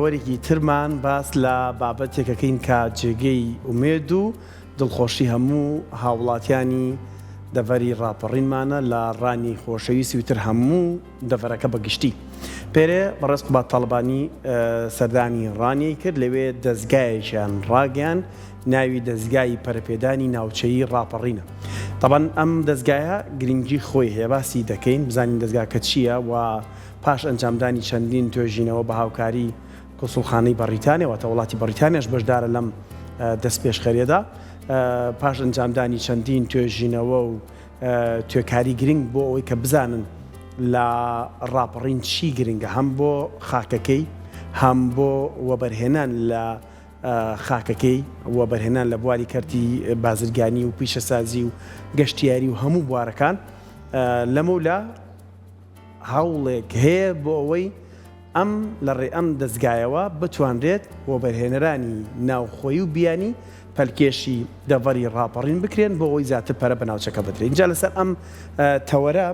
هەوەرێکی ترمان باس لە بابەتێکەکەین کە جێگەی ئومێد و دڵخۆشی هەموو هاوڵاتیانی دەڤەری ڕاپەڕینمانە لە ڕانی خۆشەویستی وتر هەموو دەڤەرەکە بەگشتی. پێرێ بەڕێست بە تاڵبانی سەردانی ڕانی کرد لەوێ دەستگایەکیان ڕاگەیان ناوی دەستگای پەرەپێدانی ناوچەیی ڕاپەڕینە. طبعاً ئەم دەستگایە گرنگی خۆی هەیە باسی دەکەین بزانین دەستگاکە چییە و پاش ئەنجامدانی چەندین توێژینەوە بە هاوکاری کۆسوڵخانەی بەریتانیا واتە وڵاتی بەریتانیاش بەشدارە لەم دەست پێشخەرێدا پاش ئەنجامدانی چەندین توێژینەوە و توێکاری گرنگ بۆ ئەوەی کە بزانن لە ڕاپەڕین چی گرنگە هەم بۆ خاکەکەی هەم بۆ وەبەرهێنان لە خاکەکەی وەبەرهێنان لە بواری کەرتی بازرگانی و پیشەسازی و گەشتیاری و هەموو بوارەکان لەمەولا هەوڵێک هەیە بۆ ئەوەی ئەم لە ڕێ ئەم دەستگایەوە بتوانرێت وەبەرهێنەرانی ناوخۆیی و بیانی پەلکێشی دەڤەری ڕاپەڕین بکرێن بۆ ئەوی زیاتر پەرە بە ناوچەکە بدرێت. اینجا لەسەر ئەم تەوەرە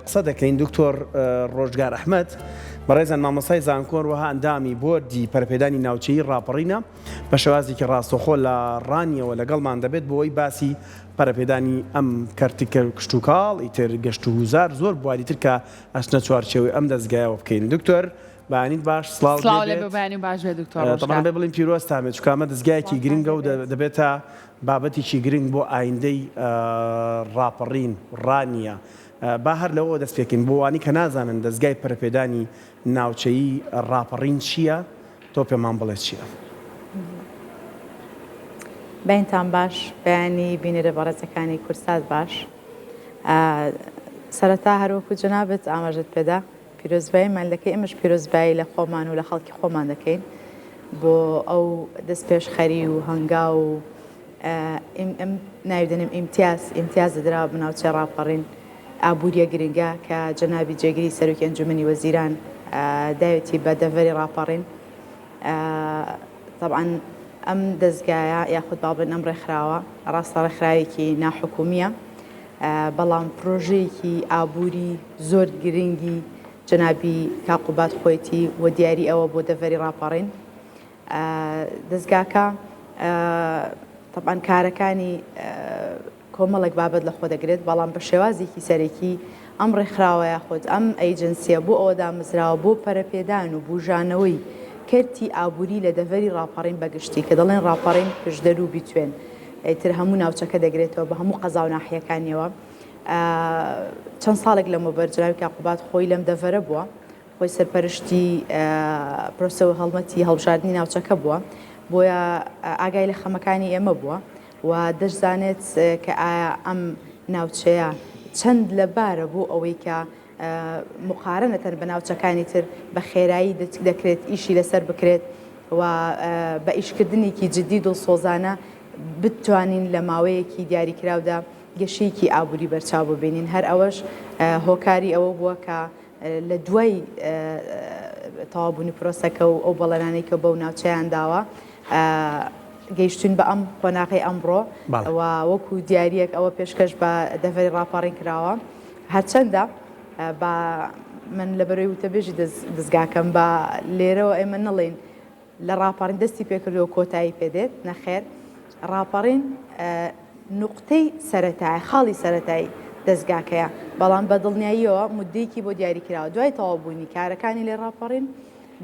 قسە دەکەین دکتۆر ڕۆژگار ئەحمەد بەڕێزان مامۆستای زانکۆر وەها ئەندامی بۆردی پەرەپێدانی ناوچەیی ڕاپەڕینە بە شێوازێکی ڕاستەوخۆ لە ڕانیەوە لەگەڵمان دەبێت بۆ ئەوی باسی پەرەپێدانی ئەم کەرتیکە کشتتوکاڵ ئیتر گەشت و گوزار زۆر بواریتر کە ئەچنە چوارچێوەی ئەم دەستگایەوە بکەین. دکتۆر بانیت باش سڵاو باش دکتۆر بێ بڵین پیرۆستامێت چکامە دەستگایەکی گرنگە و دەبێتە بابەتێکی گرنگ بۆ ئایندەی ڕاپەڕین ڕانیە. با هەر لەوە دەست پێکەین بۆ وانی کە نازانن دەستگای پەرەپێدانی ناوچەیی ڕاپەڕین چییە تۆ پێمان بڵێ چییە؟ بەینتان باش بەیانی بینێرە بەڕێزەکانی کورسات باش سەرەتا هەروەکو جەنابەت ئاماژەت پێدا پیرۆزبایی مەلەکەی ئەمەش پیرۆزبایی لە خۆمان و لە خەڵکی خۆمان دەکەین بۆ ئەو دەست پێشخەری و هەنگا و ئەم ناویدەنێم ئیمتیاز دراوە بناوچە ڕاپەڕین ئابوووریە گرنگە کە جەنابی جێگیری سەرۆکی ئەنجومەنی وەزیران داوێتی بە دەڤەری ڕاپەڕین. طبعاً ئەم دەستگایە یاخود بابن ئەم ڕێکخراوە ڕاستە ڕێکخراوێکی ناحکومیە بەڵام پرۆژەیەکی ئابووری زۆر گرنگی جەنابی کاقوبات خۆیەتی و دیاری ئەوە بۆ دەڤەری ڕاپەڕین. دەستگاکە طبعاً کارەکانی کۆمەڵێک بابەت لە خۆ دەگرێت بەڵام بە شێوازێکی سەرەکی ئەم ڕێکخراوە یاخود ئەم ئەیجنسیە بۆ ئەوە دامەزراوە بۆ پەرەپێدان و بوژانەوەی کەرتی ئابووری لە دەڤەری ڕاپەڕین بەگشتی کە دەڵێن ڕاپەڕین پشدەر و بیتوێن ئیتر هەموو ناوچەکە دەگرێتەوە بە هەموو قەزا و ناحیەکانیەوە. چەند ساڵێک لەمەوبەر جەنابی کاقوبات خۆی لەم دەڤەرە بووە خۆی سەرپەرشتی پرۆسە و هەڵمەتی هەڵبژاردننی ناوچەکە بووە بۆیە ئاگای لە خەمەکانی ئێمە بووە و دەشزانێت کە ئایا ئەم ناوچەیە چەند لەبارە بۆ ئەوەی کە مقارنەتەن بە ناوچەکانی تر بە خێرایی دەکرێت ئیشی لەسەر بکرێت و بە ئیشکردنێکی جددی دڵسۆزانە بتوانین لە ماوەیەکی دیاریکراودا گەشەیەکی ئابووری بەرچاو ببینین. هەر ئەوەش هۆکاری ئەوە بووە کە لە دوای تەوابوونی پرۆسەکە و ئەو بەڵێنانەی کە بەو ناوچەیان داوە گەیشتون بە ئەم قۆناغی ئەمڕۆ و وەکو دیارەک ئەوە پێشکەش بە دەڤەری ڕاپەڕین کراوە هەرچەندە بە من لە بەرەوەی وتەبێژی دەستگاکەم بە لێرەوە ئێمە نەڵێن لە ڕاپەڕین دەستی پێکردەوە کۆتایی پێدێت نەخێر ڕاپەڕین نقطەی سەرەتای خاڵی سەرەتایی دەستگاکەیە بەڵام بە دڵنیاییەوە مودەیەکی بۆ دیاریکراوە دوای تەواوبوونی کارەکانی لێ ڕاپەڕین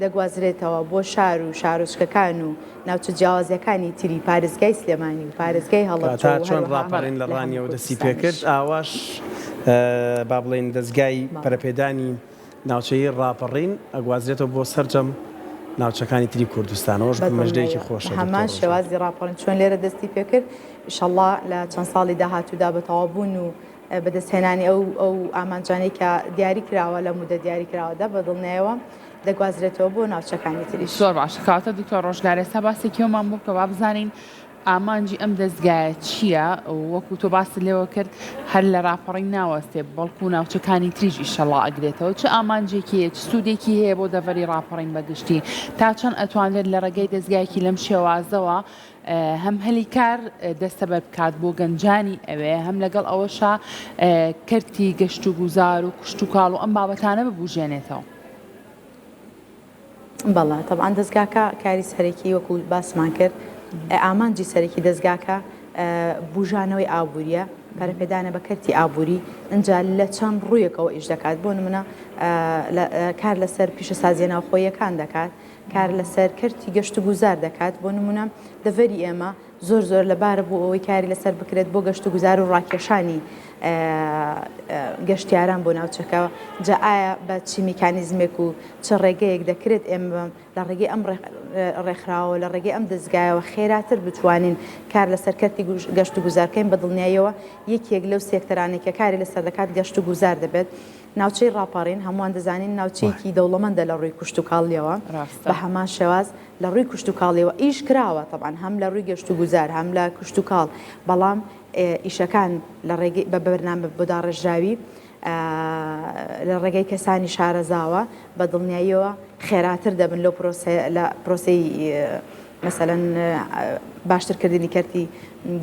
دەگوازرێتەوە بۆ شار و شارۆچکەکان و ناوچە جیاوازەکانی تری پارێزگای سلێمانی و پارێزگای هەڵەبجە تا چۆن ڕاپەڕین لە ڕانیەوە دەستی پێکرد ئاواش با بڵێن دەستگای پەرەپێدانی ناوچەیی ڕاپەڕین ئەگوازرێتەوە بۆ سەرجەم ناوچەکانی تری کوردستانەوەش مەژدەیەکی خۆشە هەمان شێوازی ڕاپەڕین چۆن لێرە دەستی پێکرد ئینشەڵڵا لە چەند ساڵی داهاتوودا بە تەواوبوون و بەدەستهێنانی ئەو ئامانجانەی کە دیاری کراوە لە مودە دیاری کراوەدا بە دڵنیایەوە دەگوازرێتەوە بۆ ناوچەکانی تریش. زۆر باش کاتە دکتۆر ڕۆژگار ئێستا باسێکیەوەمان بوو کە وا بزانین ئامانجی ئەم دەستگایە چییە وەکو تۆ باسی لێوە کرد هەر لە ڕاپەڕین ناوەستێ بەڵکو ناوچەکانی تریش ئینشەڵڵا ئەگرێتەوە چه ئامانجێکی هەیە چ سوودێکی هەیە بۆ دەڤەری ڕاپەڕین بەگشتی تا چەند ئەتوانێت لە ڕێگەی دەستگایەکی لەم شێوازەوە هەم هەلی کار دەستە بەر بکات بۆ گەنجانی ئەوێ هەم لەگەڵ ئەوەشە کەرتی گەشت و گوزار و کشت و کاڵ و ئەم بابەتانە ببوژێنێتەوە. بەڵێ طبعاً دەستگاکە کاری سەرەکی وەکو باسمان کرد ئامانجی سەرەکی دەستگاکە بوژانەوەی ئابوووریە پەرەپێدانە بە کەرتی ئابووری ئەجا لە چەند ڕوویەکەوە ئیش دەکات بۆ نمونە کار لەسەر پیشەسازیە ناوخۆیەکان دەکات کار لەسەر کەرتی گەشت و گوزار دەکات بۆ نمونە دەڤەری ئێمە زۆر لەبارە بۆ ئەوەی کاری لەسەر بکرێت بۆ گەشت و گوزار و ڕاکێشانی گەشتیاران بۆ ناوچەکەەوە جا ئایا بە چی میکانیزمێک و چ ڕێگەیەک دەکرێت ئێمە لە ڕێگەی ئەم ڕێکخراوە لە ڕێگەی ئەم دەستگایەوە خێراتر بتوانین کار لەسەر کەرتی گەشت و گوزارکەین بە دڵنیاییەوە یەکێک لەو سێکتەرانێکە کاری لەسەر دەکات گەشت و گوزار دەبێت ناوچەی ڕاپەڕین هەمووان دەزانین ناوچەیەکی دەوڵەمەندە لە ڕووی کوشت و کاڵیەوە بە هەمان شێواز لە ڕووی کوشت و کاڵیەوە ئیش کراوە طبعاً هەم لە ڕووی گەشت و گوزار هەم لە کوشت و کاڵ بەڵام ئیشەکان لە ڕێگەی بە بەرنامە بۆ داڕێژراوی لە ڕێگەی کەسانی شارەزاوە بە دڵنیاییەوە خێراتر دەبن لەو پرۆسی مەسەلەن باشترکردنی کەرتی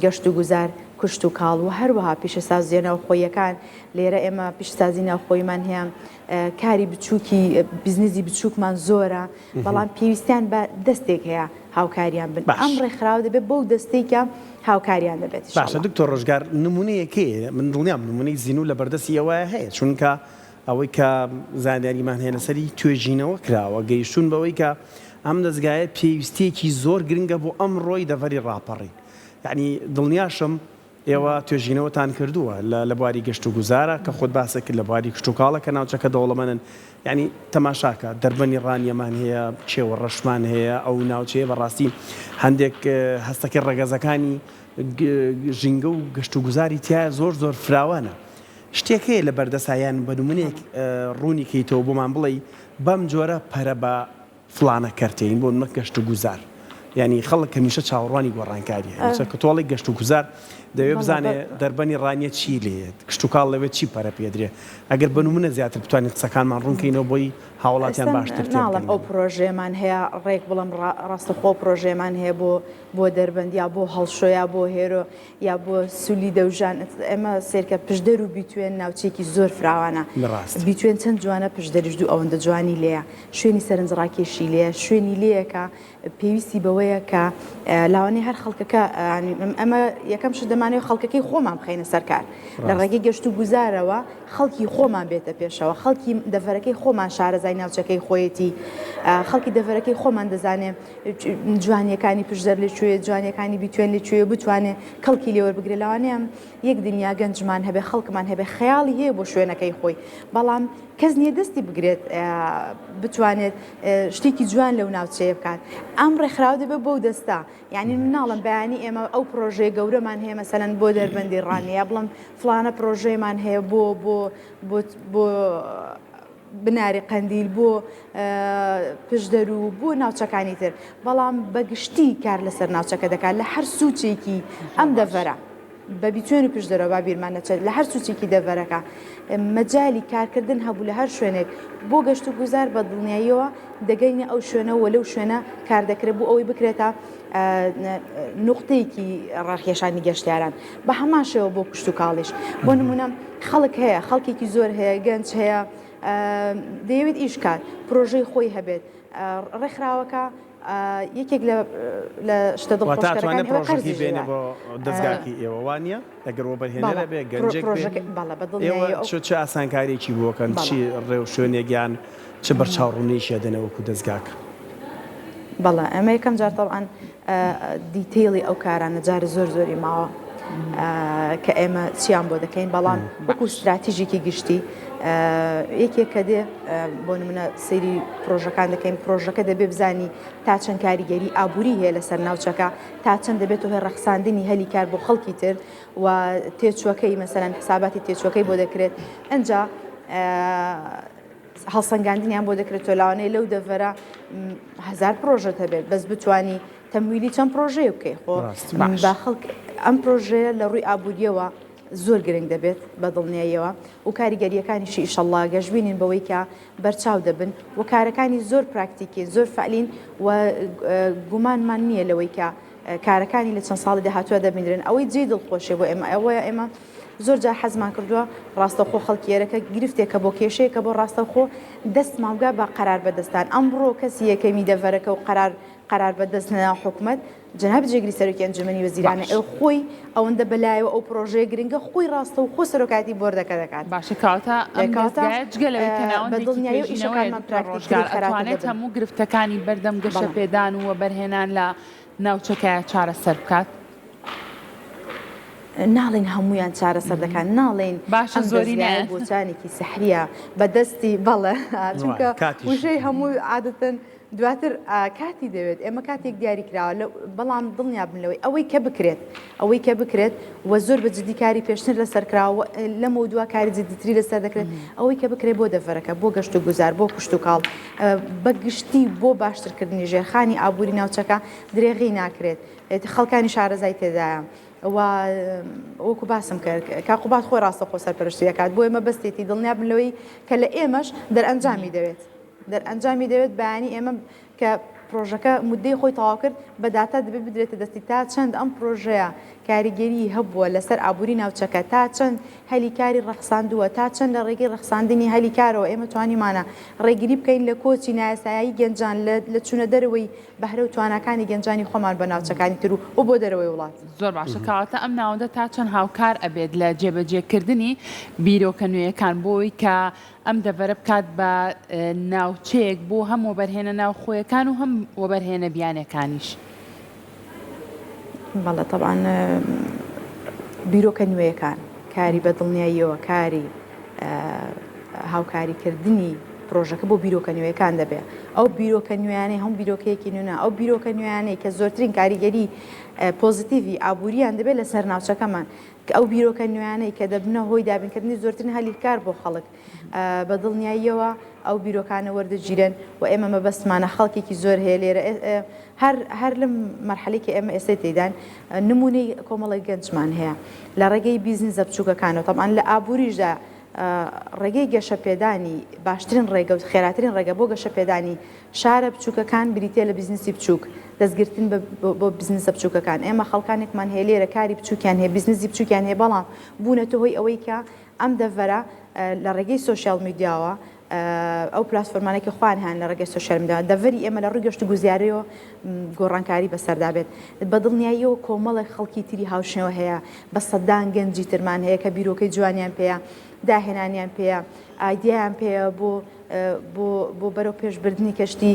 گەشت و گوزار کوشت و کاڵ و هەروەها پیشەسازیە ناوخۆیەکان لێرە ئێمە پیشسازی ناوخۆیمان هەیە کاری بچووکی بیزنسی بچووکمان زۆرە بەڵام پێویستیان بە دەستێک هەیە هاوکاریان بن ئەم ڕێکخراو دەبێت بەو دەستێکە هاوکاریان دەبێت باشە دکتۆر ڕۆژگار نمونەیەکەیە من دڵنیام نمونەی زین و لە بەردەستی ئەوە هەیە چونکە ئەوەی کە زانیاریمان هێنە سەری توێژینەوە کراوە گەیشتون بەوەی کە ئەم دەستگایە پێویستیەکی زۆر گرنگە بۆ ئەم ڕۆی دەڤەری ڕاپەڕی یعنی دڵنیاشم ئێوە توێژینەوەتان کردووە لە بواری گەشت و گوزارە کە خۆت باسە کرد لە بواری کشت و کاڵە کە ناوچەکە دەوڵەمەندن یعنی تەماشاکە دەربەنی ڕانیەمان هەیە کێوە ڕەشمان هەیە ئەو ناوچەیە بەڕاستی هەندێک هەستەکەی ڕێگەزەکانی ژینگە و گەشت و گوزاری تیا زۆر فراوانە شتێک هەیە لە بەردەسایان بە نمونەیەک ڕوونی کەیتەوە بۆمان بڵێ بەم جۆرە پەرە بە فڵانە کەرتین بۆ نمە گەشت و گوزار یعنی خەڵک هەمیشە چاوەڕوانی گۆڕانکاریە کە تۆڵی گەشت و گوزار دەوێت بزانێ دەربەنی ڕانیە چی لێت کشت و کاڵ لەوێت چی پەرە پێدرێ ئەگەر بە نمونە زیاتر بتوانێت قسەکانمان ڕوونکەینەوە بۆی هاوڵاتیان باشتر ناڵم ئەو پرۆژێمان هەیە ڕێک بڵم ڕاستەخۆ پرۆژێمان هەیە بۆ دەربەند یا بۆ هەڵشۆیا بۆ هێرۆ یا بۆ سولی دەوژان ئێمە سێرکە پشدەر و بیتوێن ناوچێکی زۆر فراوانە بیتوێن چەند جوانە پشدەریش دوو ئەوەندە جوانی لێیە شوێنی سەرنجڕاکێشی لێە شوێنی لەیەکە پێویستی بەوەیە کە لاوانەی هەر خەڵکەکە ئەمە یەکەم شت دەمانێت خەڵکەکەی خۆمان بخەینە سەرکار لە ڕێگەی گەشت و گوزارەوە خەڵکی خۆمان بێتە پێشەوە خەڵکی دەڤەرەکەی خۆمان شارەزای ناوچەکەی خۆیەتی خەڵکی دەڤەرەکەی خۆمان دەزانێ جوانیەکانی پشدەر لەکوێ جوانیەکانی بیتوێن لەکوێ بتوانێت کەڵکی لێوە بگرێت لەوانەیەم یەک دنیا گەنجمان هەبێ خەڵکمان هەبێ خەیاڵی هەیە بۆ شوێنەکەی خۆی بەڵام کەس نییە دەستی بگرێت بتوانێت شتێکی جوان لەو ناوچەیە بکات ئەم ڕێکخراو دەبێت بەو دەستا یعنی مناڵم بەیانی ئێمە ئەو پرۆژەیە گەورەمان هەیە مەسەلەن بۆ دەربەندی ڕانیە بڵم فلانە پرۆژەیەمان هەیە بۆ بناری قەندیل بۆ پشدەر و بۆ ناوچەکانی تر بەڵام بەگشتی کار لەسەر ناوچەکە دەکات لە هەر سوچێکی ئەم دەڤەرە بە بیتوێن و پشدەرەوە با بیرمان نەچێت لە هەر سوچێکی دەڤەرەکە مەجای کارکردن هەبوو لە هەر شوێنێک بۆ گەشت و گوزار بە دڵنیاییەوە دەگەینە ئەو شوێنەوە لەو شوێنە کار دەکرێت بۆ ئەوەی بکرێتە نقطەیەکی ڕاکێشانی گەشتیاران بە هەمان شێوە بۆ کوشت و کاڵیش بۆ نمونە خەڵک هەیە خەڵکێکی زۆر هەیە گەنج هەیە دەیەوێت ئیش کات پرۆژەی خۆی هەبێت ڕێکخراوەکە یەکێک لە شتە دڵخۆشکەرەکانی پرۆژەکەی بێنە بۆ دەستگاکی ئێوە وانە ئەگەر وە بەرهێنەرە بێ گەنجێک ئێوە چه ئاسانکاریەکی بۆکەن چی ڕێو شوێنێکیان چه بەرچاوڕوونیشە دەنەوەکو دەستگاکە بەڵێ ئەمە یەکەم جار تەڵعاً دیتیلی ئەو کارانە جارە زۆری ماوە کە ئێمە چیان بۆ دەکەین بەڵام وەکو استراتیژێکی گشتی یەکێک دێ بۆ نمونە سەیری پرۆژەکان دەکەین پرۆژەکە دەبێ بزانی تا چەند کاریگەری ئابووری هەیە لەسەر ناوچەکە تا چەند دەبێت هۆی ڕەخساندنی هەلی کار بۆ خەڵکی تر و تێچووەکەی مەسەلەن حساباتی تێچووەکەی بۆ دەکرێت ئەنجا هەڵسەنگاندنیان بۆ دەکرێت تۆ لاوانەیە لەو دەڤەرە هەزار پرۆژەت هەبێت بەس بتوانی تەمویلی چەند پرۆژەیە بکەی خۆ با خەڵک ئەم پرۆژەیە لە ڕووی ئابووریەوە زۆر گرنگ دەبێت بە دڵنیاییەوە و کاریگەریەکانیشی ئیشەڵڵا گەشتبینین بەوەی کە بەرچاو دەبن و کارەکانی زۆر پراکتیکین زۆر فعلین و گومانمان نییە لەوەی کە کارەکانی لە چەند ساڵی داهاتووە دەبینرن ئەوەی جێ دڵخۆشێ بۆ ئێمە ئەوەیە ئێمە زۆر جار حەزمان کردووە ڕاستەوخۆ خەڵکیێرەکە گرفتێکە بۆ کێشەیەکە بۆ ڕاستەوخۆ دەستمان بگا بە قەرار بەدەستان ئەمڕۆ کەسی یەکەمی دەڤەرەکە و قەرار بەدەست نەنا حکوومەت جەناب جێگری سەرۆکی ئەنجومەنی وەزیرانە ئەو خۆی ئەوەندە بەلایەوە ئەو پرۆژەیە گرنگە خۆی ڕاستەوخۆ سەرۆکاتی بۆردەکە دەکات باشە کاتە ئەمگەلەوەیت هەموو گرفتەکانی بەردەم گەشە پێدان و بەرهێنان لە ناوچەکە چارەسەر بکات. ناڵین هەمویان چارەسەر دەکەن ناڵین باشە زۆری بۆچانێکی سەحریە بەدەستی بەڵێ چونکە وشەی هەموو عادەتەن دواتر کاتی دەوێت ئێمە کاتێک دیاری کراوە بەڵام دڵنیا بنەوەی ئەوەی کە بکرێت و زۆر بە جدی کاری پێشتر لەسەر کراوە لەمە دوا کاری جدیتری لەسەر دەکرێت ئەوەی کە بکرێت بۆ دەڤەرەکە بۆ گەشت و گوزار بۆ کوشت و کاڵ بەگشتی بۆ باشترکردنی ژێرخانی ئابووری ناوچەکە درێغی ناکرێت خەڵکانی شارەزای تێدایە. وەکو باسم کرد کاقوبات خۆی ڕاستەخۆ سەرپەرشتیەکات بۆ ئێمە بەستێتی دڵنیا بنەوەی کە لە ئێمەش دەرئەنجامی دەوێت بەیانی ئێمە کە پرۆژەکە مودەی خۆی تەواو کرد بە داتا دەبێت بدرێتە دەستی تا چەند ئەم پرۆژەیە کاریگەری هەبووە لەسەر ئابووری ناوچەکە تا چەند هەلیکاری ڕەخساندووە تا چەند لە ڕێگەی ڕەخساندنی هەلیکارەوە ئێمە توانیمانە ڕێگیری بکەین لە کۆچی نایاسایی گەنجان لە چوونە دەرەوەی بەهرە و توانەکانی گەنجانی خۆمان بە ناوچەکانی تر و بۆ دەرەوەی وڵات. زۆر باشە کاواتە ئەم ناوەندە تا چەند هاوکار ئەبێت لە جێبەجێکردنی بیرۆکە نوێیەکان بۆی کە ئەم دەڤەرە بکات بە ناوچەیەک بۆ هەم وەبەرهێنە ناوخۆیەکان و هەم وەبەرهێنە بیانەکانیش. بەڵێ طبعاً بیرۆکە نوێیەکان کاری بەدڵنیاییەوە کاری هاوکاریکردنی پرۆژەکە بۆ بیرۆکە نوێیەکان دەبێت ئەو بیرۆکە نوێیانەی هەم بیرۆکەیەکی نوێنە ئەو بیرۆکە نوێیانەی کە زۆرترین کاریگەری پۆزیتیڤی ئابووریان دەبێت لەسەر ناوچەکەمان کە ئەو بیرۆکە نوێیانەی کە دەبنە هۆی دابینکردنی زۆرترین هەلیکار بۆ خەڵک بەدڵنیاییەوە ئەو بیرۆکانە وەردەگیرن و ئێمە مەبەستمانە خەڵکێکی زۆر هەیە لێرە هەر لەم مەرحەلەیەکی ئێمە ئێستا تێدان نمونەی کۆمەڵی گەنجمان هەیە لە ڕێگەی بیزنسە بچووکەکانەوە طبعاً لە ئابووریشدا ڕێگەی گەشە پێدانی باشترین ڕێگە و خێراترین ڕێگە بۆ گەشە پێدانی شارە بچووکەکان بریتێ لە بیزنسی بچووک دەستگرتن بۆ بیزنسە بچووکەکان ئێمە خەڵکانێکمان هەیە لێرە کاری بچووکیان هەیە بیزنسی بچووکیان هەیە بەڵام بوونەتە هۆی ئەوەی کە ئەم دەڤەرە لە ڕێگەی سۆشیال میدیاوە ئەو پلاتفۆرمانێکی خوان هەن لە ڕێگەی سۆشیال میدیا دەڤەری ئێمە لە ڕووی گەشت و گوزاریەوە گۆڕانکاری بەسەردا بێت بەدڵنیاییەوە کۆمەڵێک خەڵکی تری هاوشێنەوە هەیە بە سەدان گەنجی ترمان هەیە کە بیرۆکەی جوانیان پێەیە داهێنانیان پێەیە ئایدیایان پێەیە بۆ بەرەو پێشبردننی کەشتی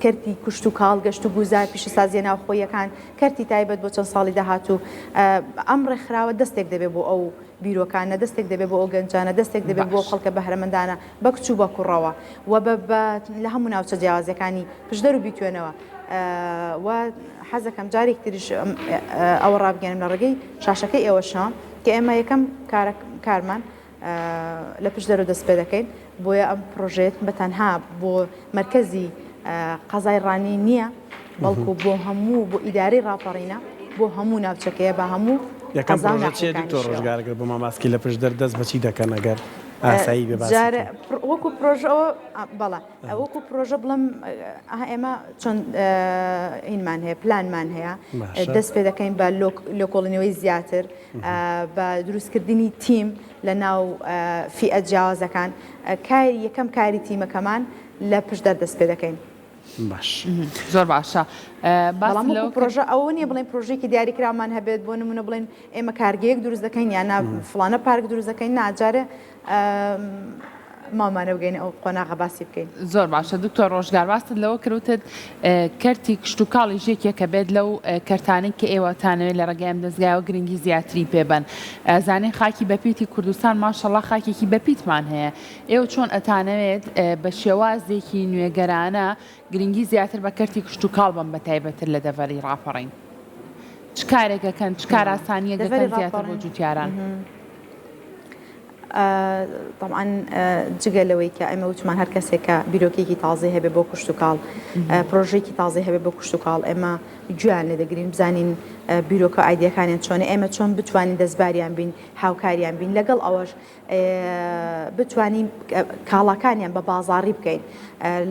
کەرتی کوشت و کاڵ گەشت و گوزار پیشەسازیە ناوخۆیەکان کەرتی تایبەت بۆ چەند ساڵی داهاتوو ئەم ڕێکخراوە دەستێک دەبێت بۆ ئەو بیرۆکانە دەستێک دەبێت بۆ ئەو گەنجانە دەستێک دەبێت بۆ خەڵکە بەهرەمەندانە بە کچوو بە کوڕەوە و لە هەموو ناوچە جیاوازەکانی پشدەر و بیتوێنەوە و حەزەکەم جارێک تریش ئەوە ڕابگەێنم لە ڕێگەی شاشەکەی ئێوەشەوە کە ئێمە یەکەم کارمان لە پشدەرەوە دەست پێ دەکەین بۆیە ئەم پرۆژێت بەتەنها بۆ مرکزی قەزای ڕانی نییە بەڵکو بۆ هەموو بۆ ئیدارەی ڕاپەڕینە بۆ هەموو ناوچەکەیە بە هەموو یەکەم پرۆژە دکتۆر ڕۆژگارەگەر بۆ ماماسکی لە پشدەر دەست بەچی دەکەن ئەگەر ئاسایی بێ باسی وەکو پرۆژەوە بەڵێ وەکو پرۆژە بڵم ئێمە چۆن ئینمان هەیە پلانمان هەیە دەست پێ دەکەین بە لۆکۆڵینەوەی زیاتر بە دروستکردنی تیم لە ناو فئە جیاوازەکان یەکەم کاری تیمەکەمان لە پشدەر دەست پێ دەکەین. باش زۆر باشە بەڵام پرۆژە ئەوە نیە بڵێن پرۆژێکی دیاریکرامان هەبێت بۆ نمونە بڵێن ئێمە کارگەیەک دروست دەکەین یان فڵانە پارک دروست دەکەین ناجارە مامانە بگەین ئەو قۆناغە باسی بکەین. زۆر باشە دکتۆر ڕۆژگار باست لەوە کەوتت کەرتی کشت و کاڵی ژێکێک کە بێت لەو کەرتانێک کە ئێوەتانەوێت لە ڕێگەی ئەم دەستگایەوە گرنگی زیاتری پێبن زانین خاکی بەپیتی کوردستان ماشەڵڵا خاکێکی بەپیتمان هەیە ئێوە چۆن ئەتانەوێت بە شێوازێکی نوێگەرانە گرنگی زیاتر بە کەرتی کشت و کاڵ بم بە تایبەتر لە دەڤەری ڕاپەڕین چ کارێکەکەن چ کار ئاسانیە دەکەن زیاتر بۆ جوتیاران؟ طبعا جگە لەوەی کە ئەمە وتمان هەر کەسێکە بیرۆکێکی تازی هەبێ بۆ کوشت و کاڵ پرۆژێکی تازی هەبێ بۆ کوشت و کاڵ ئێمە گویان لێ دەگرین بزانین بیرۆکە ئایدیەکانیان چۆنە ئێمە چۆن بتوانین دەستباریان بین هاوکاریان بین لەگەڵ ئەوەش بتوانین کاڵاکانیان بە بازاڕی بکەین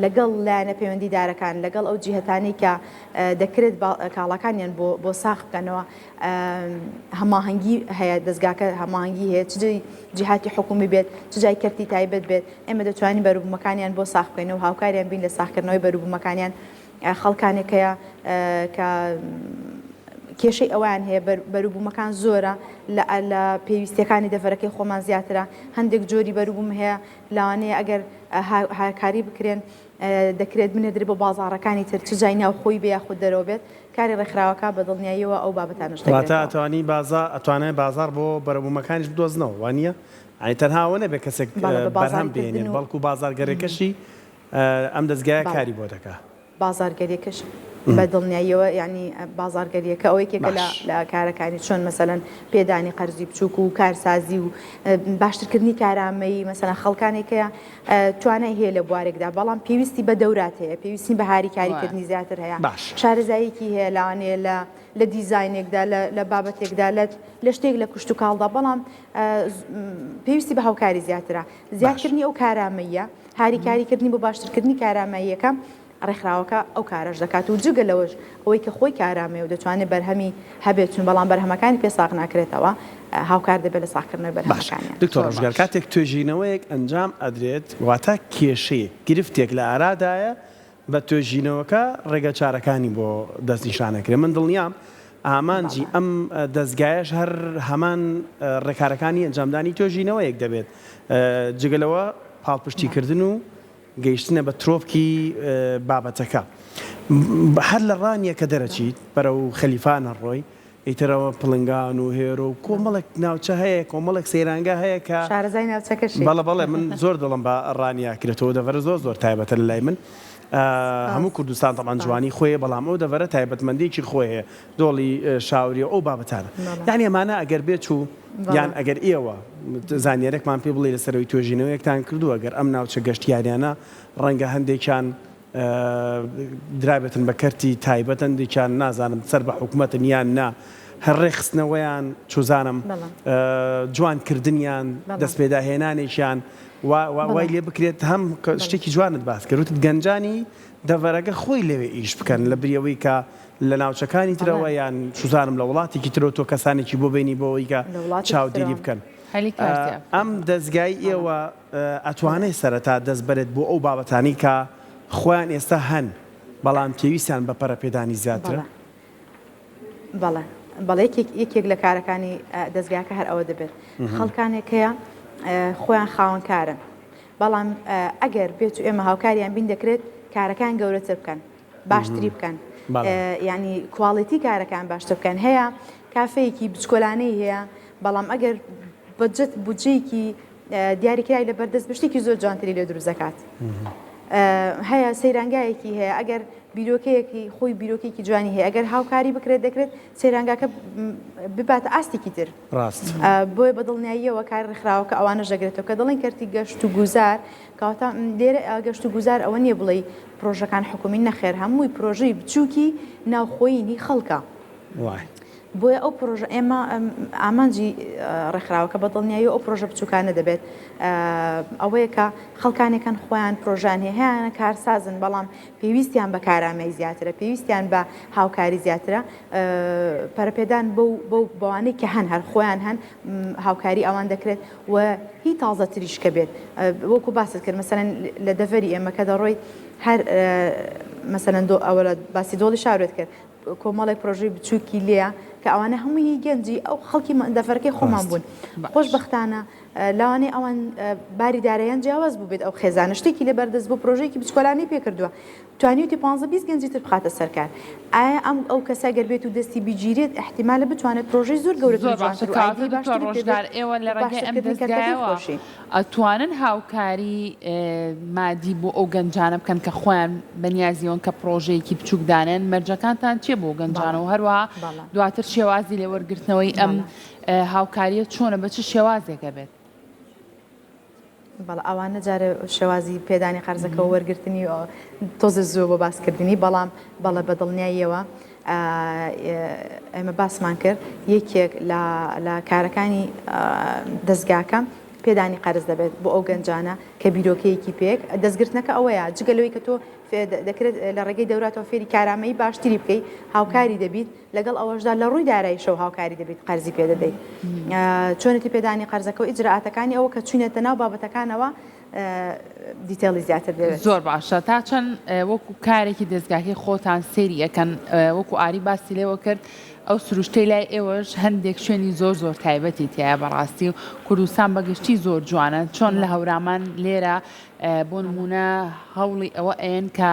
لەگەڵ لایەنە پەیوەندیدارەکان لەگەڵ ئەو جیهەتانی کە دەکرێت کاڵاکانیان بۆ ساخ بکەنەوە هەماهەنگی هەیە دەستگاکە هەماهەنگی هەیە چ جیهاتی حکومی بێت چ جای کەرتی تایبەت بێت ئێمە دەتوانین بەروبوومەکانیان بۆ ساخ بکەینەوە هاوکاریان بین لە ساخکردنەوەی بەروبوومەکانیان خەڵکانێکەیە کە کێشەی ئەویان هەیە بەروبوومەکان زۆرە لە پێویستیەکانی دەڤەرەکەی خۆمان زیاترە هەندێک جۆری بەروبووم هەیە لەوانەیە ئەگەر هاکاری بکرێن دەکرێت بنێدرێت بۆ بازاڕەکانی تر چ جای ناو خۆی بێ یاخود دەرەوە بێت کاری ڕێکخراوەکە بە دڵنیاییەوە ئەو بابەتانش دەکرێت ئەتوانی ئەتوانێت بازار بۆ بەرەبوومەکانیش بدۆزنەوە وانە؟ ئەی تەنهاوە نەبێ کەسێک بەرهەم بێنێت بەڵکو بازارگەرێکەشی ئەم دەستگایە کاری بۆ دەکات بازارگەریەکەش بە دڵنیاییەوە یعنی بازارگەریەکە ئەو یەکێکە لە کارەکانی چۆن مەسەلەن پێدانی قەرزی بچووک و کارسازی و باشترکردنی کارامەیی مەسەلەن خەڵکانێکەیە توانای هەیە لە بوارێکدا بەڵام پێویستی بە دەورات هەیە پێویستی بە هاری کاریکردنی زیاتر هەیە شارەزاییەکی هەیە لەوانەیە لە دیزاینێکدا لە بابەتێکدا لە شتێک لە کوشت و کاڵدا بەڵام پێویستی بە هاوکاری زیاترە زیادکردنی ئەو کارامەیە هاری کاریکردنی بۆ باشترکردنی کارامەییەکە ڕێکخراوەکە ئەو کارەش دەکات و جگە لەوەش ئەوەی کە خۆی کارامێ و دەتوانێت بەرهەمی هەبێت چون بەڵام بەرهەمەکانی پێ ساغ ناکرێتەوە هاوکار دەبێت لە ساغکردنەوەی بەرهەمەکانیان. دکتۆر ڕۆژگار کاتێک توێژینەوەیەک ئەنجام ئەدرێت واتە کێشەیە گرفتێک لە ئارادایە بە توێژینەوەکە ڕێگە چارەکانی بۆ دەستنیشانەکرێت من دڵنیام ئامانجی ئەم دەستگایش هەر هەمان ڕێکارەکانی ئەنجامدانی توێژینەوەیەک دەبێت جگەلەوە پاڵپشتیکردن و گەیشتنە بە ترۆپکی بابەتەکە هەر لە ڕانیە کە دەرەچیت بەرە و خەلیفانە ڕۆی ئیترەوە پڵنگان و هێرە و کۆمەڵێک ناوچە هەیە کۆمەڵێک سەیرانگە هەیە کە شارەزای ناوچەکەشی بەڵێ من زۆر دڵم بە ڕانیاکرێتەوە دەڤەرە زۆر تایبەتە لە لای من هەموو کوردستان تەمان جوانی خۆیە بەڵام ئەو دەڤەرە تایبەتمەندێکی خۆیە دۆڵی شاوریە ئەو بابەتانە یعنی ئەمانە ئەگەر بێت و یان ئەگەر ئێوە زانیارێکمان پێ بڵێ لەسەرەوەی توێژینەوەیەکتان کردووە گەر ئەم ناوچە گەشتیاریانە ڕەنگە هەندێکیان درابێتن بە کەرتی تایبەت هەندێکیان نازانم سەر بە حکوومەتن یان نا هەر ڕێخستنەوەیان چوزانم جوانکردنیان دەست پێداهێنانێکیان وای لێ بکرێت هەم شتێکی جوانت باس کردوتت گەنجانی دەڤەرەکە خۆی لەوێ ئیش بکەن لە بریەوەی کە لە ناوچەکانی ترەوە یان سوزانم لە وڵاتێکی ترەوە تۆ کەسانێکی بۆ بینی بۆەوەی کە چاودێری بکەن ئەم دەستگای ئێوە ئەتوانێت سەرەتا دەست بەرێت بۆ ئەو بابەتانی کە خۆیان ئێستا هەن بەڵام پێویستیان بە پەرەپێدانی زیاترە بەڵێ یەکێک لە کارەکانی دەستگاکە هەر ئەوە دەبێت خەڵکانێکەیە خۆیان خاوەنکارن بەڵام ئەگەر بێت و ئێمە هاوکاریان بین دەکرێت کارەکان گەورەتر بکەن باشتری بکەن ینی کواڵیتی کارەکان باشتر بکەن هەیە کافەیەکی بچکۆلانەی هەیە بەڵام ئەگەر بەجێت بودجەیەکی دیاریکرای لە بەردەست بشتێکی زۆر جوانتری لێ دروست دەکات هەیە سەیرانگایەکی هەیە ئەگەر بیرۆکەیەکی خۆی بیرۆکێکی جوانی هەیە ئەگەر هاوکاری بکرێت دەکرێت سەیرانگاکە بباتە ئاستێکی تر بۆیە بەدڵنیاییەوە کار ڕێکخراوەکە ئەوانە ژەگرێتەوە کە دڵێن کەرتی گەشت و گوزار کەواتە لێرە گەشت و گوزار ئەوە نییە بڵێ پرۆژەکان حکومی نەخێر هەمووی پرۆژەی بچووکی ناوخۆیینی خەڵکە بۆیە ئەو پرۆژە ئێمە ئامانجی ڕێکخراوەکە بەدڵنیایی ئەو پرۆژە بچووکانە دەبێت ئەوەیە کە خەڵکانێکان خۆیان پرۆژان هەیەیانە کارسازن بەڵام پێویستیان بە کارامەی زیاترە پێویستیان بە هاوکاری زیاترە پەرەپێدان بەو بەوانەی کە هەن هەر خۆیان هەن هاوکاری ئەوان دەکرێت و هی تازە تریشکە بێت وەکو باست کرد مەسەلەن لە دەڤەری ئێمە کە دەڕۆی هەر مەسەلەن ئەوە باسی دۆڵی شارێت کرد کۆمەڵێک پرۆژەی بچووکی لێە کە ئەوانە هەمووی گەنجی ئەو خەڵکی دەفەرەکەی خۆمان بوون خۆشبەختانە لەوانەیە ئەوان باری دارایان جیاواز بوو بێت ئەو خێزانە شتێکی لێ بەردەست بۆ پرۆژەیەکی بچکۆلانی پێکردووە توانیوتی 15-20 گەنجی تر بخاتە سەرکار ئایا ئەو کەسە گەر بێت و دەستی بیگیرێت احتیمالە بتوانێت پرۆژەی زۆر گەورەتر ڕۆژگار ئێوە لە ڕێگەی ئەم دەستگایەوە ئەتوانن هاوکاری مادی بۆ ئەو گەنجانە بکەن کە خۆیان بەنیازیەوەن کە پرۆژەیەکی بچووکدانێن مەرجەکانتان چێ بۆ گەنجانەوە هەروە دواتر شێوازی لێوەرگرتنەوەی ئەم هاوکاریە چۆنە بە چ شێوازێکە بێت بەڵام ئەوانە جارە شێوازی پێدانی قەرزەکە وەرگرتنی تۆزە زۆر بۆ باسکردنی بەڵام بەڵە بەدڵنیاییەوە ئێمە باسمان کرد یەکێک لە کارەکانی دەستگاکە پێدانی قەرز دەبێت بۆ ئەو گەنجانە کە بیرۆکەیەکی پێک دەستگرتنەکە ئەوەیە جگەلەوەی کە تۆ دەکرێت لە ڕێگەی دەوراتەوە فێری کارامەیی باشتری بکەیت هاوکاری دەبیت لەگەڵ ئەوەشدا لە ڕووی داراییشەوە هاوکاری دەبیت قەرزی پێ دەدەیت چۆنێتی پێدانی قەرزەکە و ئیجرعاتەکانی ئەوە کە چوونێتە ناو بابەتەکانەوە دیتێڵی زیاتر دەبێت زۆر باشە تا چەند وەکو کارێکی دەستگاکەی خۆتان سێری یەکەن وەکو ئاری باسی لێوە کرد ئەو سروشتەی لای ئێوەش هەندێک شوێنی زۆر تایبەتی تایە بەڕاستی و کوردستان بەگشتی زۆر جوانە چۆن لە هەورامان لێرە بۆ نمونە هەوڵی ئەوە ئێن کە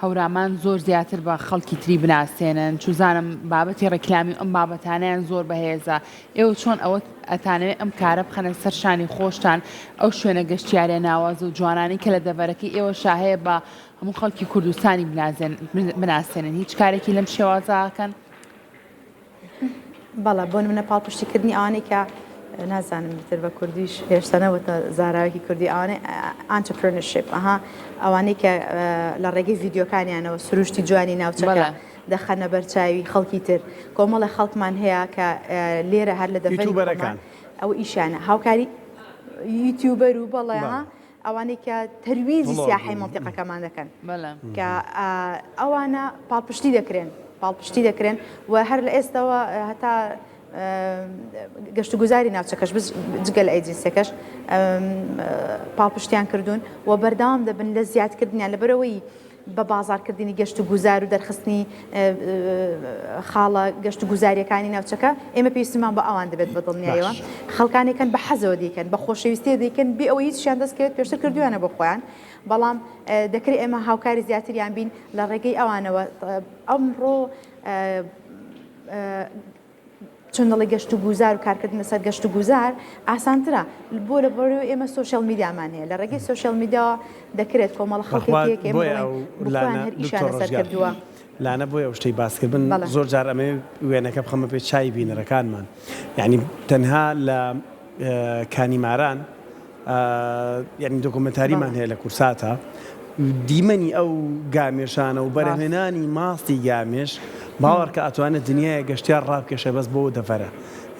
هەورامان زۆر زیاتر بە خەڵکی تری بناسێنن چوزانم بابەتی ڕێکلامی ئەم بابەتانیان زۆر بەهێزە ئێوە چۆن ئەوە ئەتانەوێت ئەم کارە بخەنە سەر شانی خۆشتان ئەو شوێنە گەشتیارە ناواز و جوانانی کە لە دەڤەرەکەی ئێوە شاهەیە بە هەموو خەڵکی کوردستانی بناسێنن هیچ کارێکی لەم شێوازاکەن بەڵە بۆ منە پاڵپشتیکردنی ئەوانەی کە نازانم تر بە کوردیش هێشتەنەوەتە زاراوێکی کوردی ئەوانەی ئانترپرنرشیپ ئەوانەی کە لە ڕێگەی ڤیددیۆکانیانەوە سروشتی جوانی ناوچەکە دەخەنە بەرچاوی خەڵکی تر کۆمەڵە خەڵکمان هەیە کە لێرە هەر لە دەڤەرەکان ئەو ئیشانە هاوکاری یوتیوبەر و بەڵێ ئەوانەی کە تەرویزی سیاحی مەنتیقەکەمان دەکەن کە ئەوانە پاڵپشتی دەکرێن و هەر لە ئێستاەوە هەتا گەشت و گوزاری ناوچەکەش جگە لە ئەیجنسیەکەش پاڵپشتیان کردوون و بەردەوام دەبن لە زیادکردنیان لەبەرەوەی بە بازارکردنی گەشت و گوزار و دەرخستنی خاڵە گەشت و گوزاریەکانی ناوچەکە ئێمە پێویستمان بە ئەوان دەبێت بە دڵنیایەوە خەڵکانێکن بە حەزەوە دیکەن بە خۆشەویستی دەیکەن بێ ئەوە هیچیان دەستکەوێت پێشتر کردویانە بۆ خۆیان بەڵام دەکرێت ئێمە هاوکاری زیاتریان بین لە ڕێگەی ئەوانەوە ئەمڕۆ چۆن دەڵی گەشت و گوزار و کارکردن لەسەر گەشت و گوزار ئاسانترە بۆ لە بۆ ئێمە سوۆشیال میدیامان هەیە لە ڕێگەی سوۆشیال میدیا دەکرێت کۆمەڵە خەڵکێک هەر ئیشان لەسەر کردووە لانە بۆیە ئەو شتەی باسکردن زۆر جار ئەمێ وێنەکە بخەمە پێ چای بینەرەکانمان یعنی تەنها لە کانیماران یعنی دۆکۆمنتاریمان هەیە لە کورساتە دیمەنی ئەو گامێشانە و بەرهێنانی ماستی گامێش باوەڕکە ئەتوانێت دنیای گەشتیار ڕابکێشە بەس بۆ دەفەرە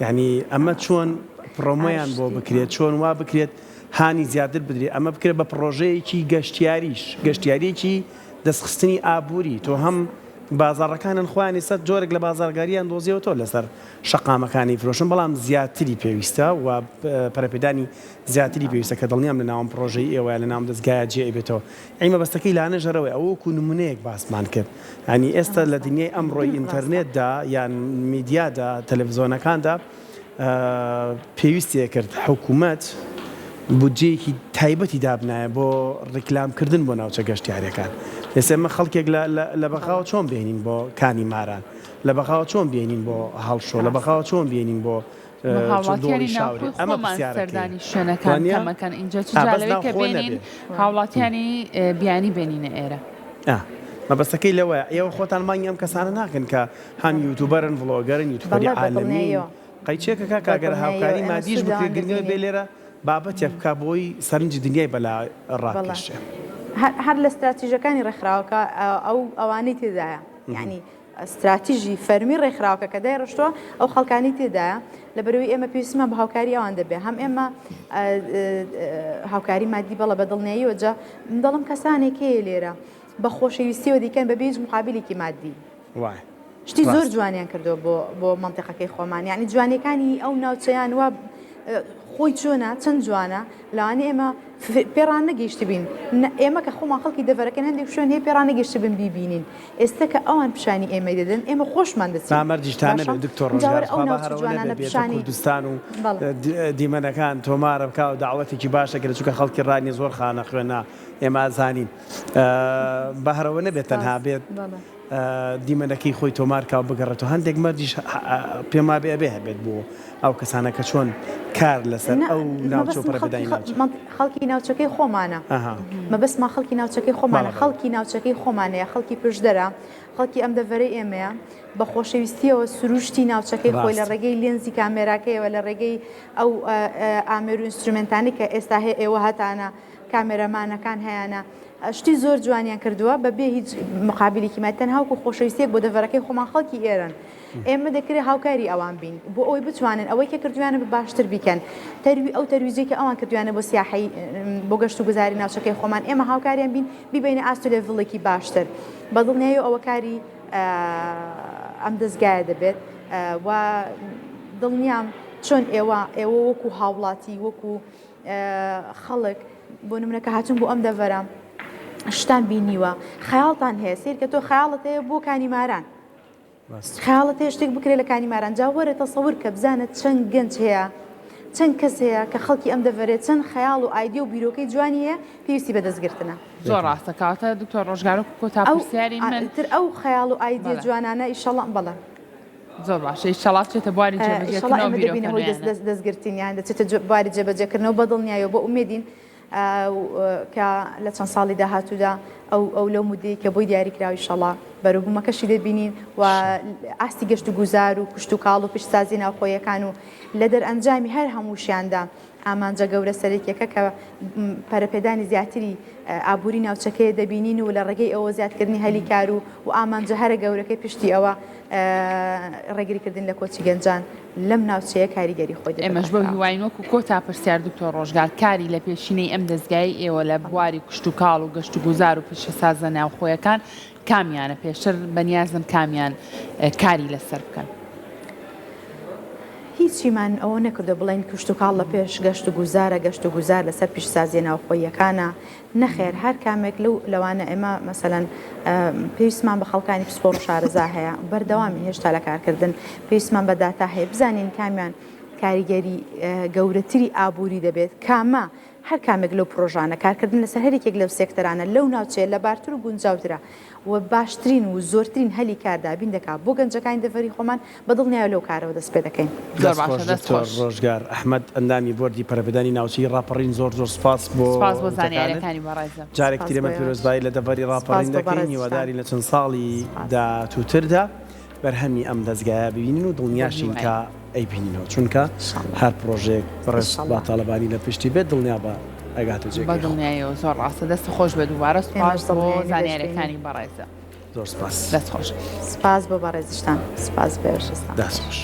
یعنی ئەمە چۆن پرۆمۆیان بۆ بکرێت چۆن وا بکرێت هانی زیاتر بدرێت ئەمە بکرێت بە پرۆژەیەکی گەشتیارێکی دەستخستنی ئابووری تۆ هەم بازاڕەکانن خوانی سەد جۆرێک لە بازارگاریان دۆزیەوە تۆ لەسەر شەقامەکانی فرۆشن بەڵام زیاتری پێویستە و پەرەپێدانی زیاتری پێویستە کە دڵنیام لە ناوم پرۆژەی ئێوە لە ناوم دەستگایە جێ بێتەوە ئەیمە بەستەکەی لاانە ژەرەوەی ئەوەکو نمونەیەک باسمان کرد ینی ئێستا لە دنیای ئەمڕۆی ئینتەرنێتدا یان میدیادا تەلەڤیزۆنەکاندا پێویستیە کرد حکوومەت بودجەیەکی تایبەتی دابنایە بۆ ڕیکلامکردن بۆ ناوچە گەشتیارەکان ئێستا خەڵکێک لە بەخاوە چۆن بێنین بۆ کانی ماران لە بەخاوە چۆن بێنین بۆ هەڵشۆ لە بەخاوە چۆن بێنین بۆ ئەمە سەردانی شوێنەکان کەمەکەن اینجا چجالەوەی کە بێنین هاوڵاتیانی بیانی بێنینە ئێرە مەبەستەکەی لەوەیە ئێوە خۆتان مانگی ئەم کەسانە ناکەن کە هەم یوتوبەرن ڤڵۆگەرن یوتوبەری عالەمی قەیچێکە کاگەر هاوکاری مادیش بکرێت گرنگەوە بێ لێرە بابەتێک بکە بۆی سەرنجی دنیای بەلا ڕاکێشێ هەر لە استراتیژەکانی ڕێکخراوەکە ئەوانەی تێدایە یعنی استراتیژی فەرمی ڕێکخراوەکە کە دایڕشتووە ئەو خەڵکانی تێدایە لەبەرەوەی ئێمە پێویستمان بە هاوکاری ئەوان دەبێ هەم ئێمە هاوکاری مادی بەڵە بەدڵنیاییەوە جا دەڵم کەسانێک هەیە لێرە بە خۆشەویستیەوە دیکەن بە بێژ مقابلێکی مادی شتی زۆر جوانیان کردو بۆ منتیقەکەی خۆمان یعنی جوانیەکانی ئەو ناوچەیان وە خۆی چۆنە چەند جوانە لەوانێ ئێمە پێڕان نەگەیشت بین ئێمە کە خۆمان خەڵکی دەڤەرەکەن هەندێک شوێن هەیە پێڕان نەگەیشت بن بیبینین ئێستا کە ئەوان پیشانی ئێمە دەدەن ئێمە خۆشمان دەچێت مامەردیشتانە بێ دکتۆر کوردستان و دیمەنەکان تۆمارە بکە و داوەتێکی باشە کە چونکە خەڵکی ڕانی زۆر خانە خوێنە ئێمە ئازانین بەهرەوە نەبێت تەنها بێت دیمەنەکەی خۆی تۆمارکاو بگەڕێتەوە هەندێک مەردیش پێما بێ هەبێت بۆ ئەو کەسانە کە چۆن کار لەسەر ئەو ناوچە پەرەپێدانی خەڵکی ناوچەکەی خۆمانە مەبەستمان خەڵکی ناوچەکەی خۆمانە خەڵکی ناوچەکەی خۆمانەیە خەڵکی پشدەرە خەڵکی ئەم دەڤەرەی ئێمەیە بە خۆشەویستیەوە سروشتی ناوچەکەی خۆی لە ڕێگەی لێنزی کامێراکەیەوە لە ڕێگەی ئەو ئامێر و ئینسترومنتانی کە ئێستا هەیە ئێوە هەتانە کامێرەمانەکان هەیەە شتی زۆر جوانیان کردووە بەبێ هیچ مقابلێکی ماتەن هاوکو خۆشەویستێک بۆ دەڤەرەکەی خۆمان خەڵکی ئێرن ئێمە دەکرێت هاوکاری ئەوان بین بۆ ئەوەی بتوانن ئەوەی کە کردویانە بە باشتر بیکەن ئەو تەرویزیێکی ئەوان کردویانە بۆ سیاحی بۆ گەشت و گوزاری ناوچەکەی خۆمان ئێمە هاوکاریان بین بیبینە ئاست و لێڤڵێکی باشتر بەدڵنیایی ئەوە کاری ئەم دەستگایە دەبێت و دڵنیام چۆن ئێوە وەکو هاوڵاتی وەکو خەڵک بۆ نمونەکە هاتوون بۆ ئەم دەڤەرە شتان بینیوە خەیاڵتان هەیە سیر کە تۆ خەیاڵت هەیە بۆ کانیماران خەیاڵت هەیە شتێک بکرێت لە کانیماران جا وەرە تەسەور کە بزانێت چەند گەنج هەیە چەند کەس هەیە کە خەڵکی ئەم دەڤەرێت چەند خەیاڵ و ئایدیە و بیرۆکەی جوانی هەیە پێویستی بە دەستگرتنە زۆر ڕاستە کاتە دکتۆر ڕۆژگارۆ کۆتا پرسیاری من تر ئەو خەیاڵ و ئایدیە جوانانە ئیشەڵڵا بەڵێ زۆر باشە ئیشەڵات چێتە بواری جێبەجێکردنەوە بیرۆکردنەوەی دەستگرتنیان دەچێتە بواری جێبەجێکردنەوە بەدڵنیایەوە بە ئومێدین کە لە چەند ساڵی داهاتوودا ئەو لەو مودەی کە بۆی دیاریکراوی شەڵا بەروبوومەکەشی دەبینین و ئاستی گەشت و گوزار و کوشت و کاڵ و پشتسازی ناوخۆیەکان و لە دەرئەنجامی هەر هەمووشیاندا ئامانجە گەورە سەرێکیەکە کە پەرەپێدانی زیاتری ئابووری ناوچەکەی دەبینین و لە ڕێگەی ئەوە زیادکردنی هەلی کار و ئامانجە هەرە گەورەکەی پشتی ئەوە ڕێگریکردن لە کۆچی گەنجان لەم ناوچەیە کاریگەری خۆی ئێمەش بە هیواین وەکو کۆتا پرسیار دکتۆر ڕۆژگار کاری لە پێشینەی ئەم دەستگای ئێوە لە بواری کوشت و کاڵ و گەشت و گوزار و پیشەسازە ناوخۆیەکان کامیانە پێشتر بەنیازن کامیان کاری لەسەر بکەن هیچیمان ئەوە نەکردو بڵین کوشت و کاڵ لە پێش گەشت و گوزارە گەشت و گوزار لەسەر پیشسازی ناوخۆیەکانە نەخێر هەر کامێک لەوانە ئێمە مەسەلەن پێویستمان بە خەڵکانی پسپۆڕ و شارەزا هەیە بەردەوامی هێشتا لە کارکردن پێویستمان بە داتا هەیە بزانین کامیان کاریگەری گەورەتری ئابووری دەبێت کامە هەر کامێک لەو پرۆژانە کارکردن لەسەر هەرێکێک لەو سێکتەرانە لەو ناوچەیە لە بارتر و گونجاوترە و باشترین و زۆرترین هەلی کاردابین دەکات بۆ گەنجەکانی دەڤەری خۆمان بەدڵنیایە لەو کارەوە دەست پێ دەکەین ڕۆژگار ئەحمەد ئەندامی بۆردی پەرەپێدانی ناوچەی ڕاپەڕین زۆر سپاس بۆ زانیاریەکانی بەڕێزە جارێکی لێمە پیرۆزبایی لە دەڤەری ڕاپەڕین دەکەین هیواداری لە چەند ساڵی داهاتووتردا بەرهەمی ئەم دەستگایە ببینین و دڵنیاشین کە ئەیبینینەوە چونکە هەر پرۆژێک بەڕێز با تاالبانی لە پشتی بێت دڵنیا بە ئەگاتە جێ بەدڵنیایەوە زۆر ڕاستە دەست خۆش بێت دووبارە سوپاس بۆ زانیاریەکانی بەڕێزە زۆر سپاس دەست خۆش سپاس بۆ بەڕێزیشتان سپاس بێژستان دەست خۆش